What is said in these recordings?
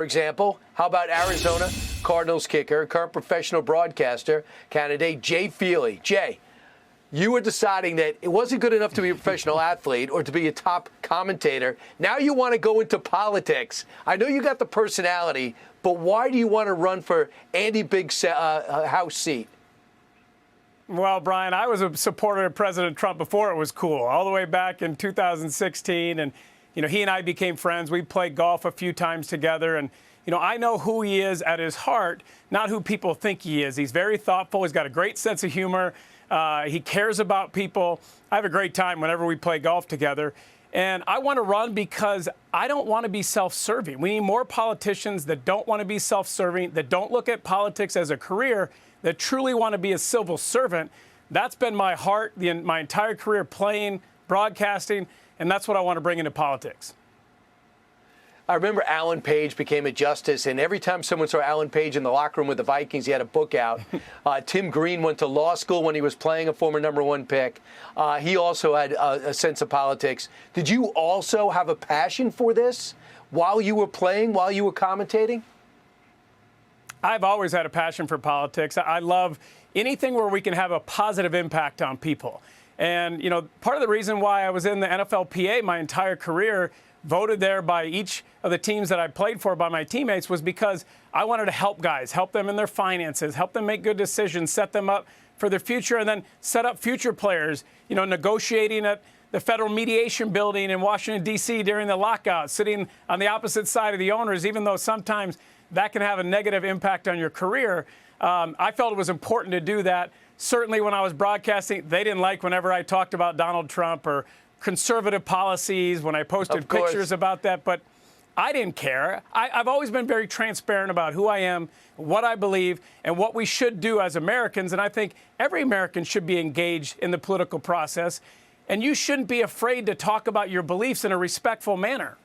For example, how about Arizona Cardinals kicker, current professional broadcaster candidate Jay Feely? Jay, you were deciding that it wasn't good enough to be a professional athlete or to be a top commentator. Now you want to go into politics. I know you got the personality, but why do you want to run for Andy Bigg's House seat? Well, Brian, I was a supporter of President Trump before it was cool, all the way back in 2016. And, he and I became friends. We played golf a few times together. And, I know who he is at his heart, not who people think he is. He's very thoughtful. He's got a great sense of humor. He cares about people. I have a great time whenever we play golf together. And I want to run because I don't want to be self-serving. We need more politicians that don't want to be self-serving, that don't look at politics as a career, that truly want to be a civil servant. That's been my heart my entire career, playing, broadcasting, and that's what I want to bring into politics. I remember Alan Page became a justice, and every time someone saw Alan Page in the locker room with the Vikings, he had a book out. Tim Green went to law school when he was playing, a former #1 pick. He also had a sense of politics. Did you also have a passion for this while you were playing, while you were commentating? I've always had a passion for politics. I love anything where we can have a positive impact on people. And, part of the reason why I was in the NFLPA my entire career, voted there by each of the teams that I played for by my teammates, was because I wanted to help guys, help them in their finances, help them make good decisions, set them up for their future, and then set up future players, negotiating at the Federal Mediation Building in Washington, D.C. during the lockout, sitting on the opposite side of the owners, even though sometimes that can have a negative impact on your career. I felt it was important to do that. Certainly when I was broadcasting, they didn't like whenever I talked about Donald Trump or conservative policies, when I posted pictures about that, but I didn't care. I've always been very transparent about who I am, what I believe, and what we should do as Americans, and I think every American should be engaged in the political process, and you shouldn't be afraid to talk about your beliefs in a respectful manner.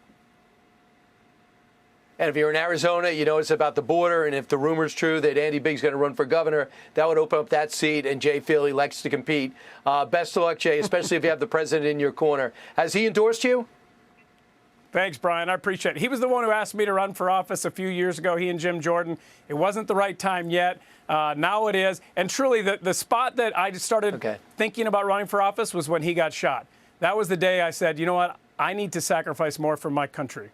And if you're in Arizona, it's about the border, and if the rumor's true that Andy Bigg's going to run for governor, that would open up that seat, and Jay Feely likes to compete. Best of luck, Jay, especially if you have the president in your corner. Has he endorsed you? Thanks, Brian. I appreciate it. He was the one who asked me to run for office a few years ago, he and Jim Jordan. It wasn't the right time yet. Now it is. And truly, the spot that I just started thinking about running for office was when he got shot. That was the day I said, you know what, I need to sacrifice more for my country.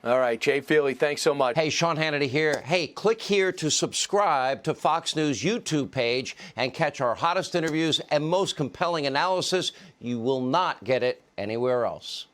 All right, Jay Feely, thanks so much. Hey, Sean Hannity here. Hey, click here to subscribe to Fox News YouTube page and catch our hottest interviews and most compelling analysis. You will not get it anywhere else.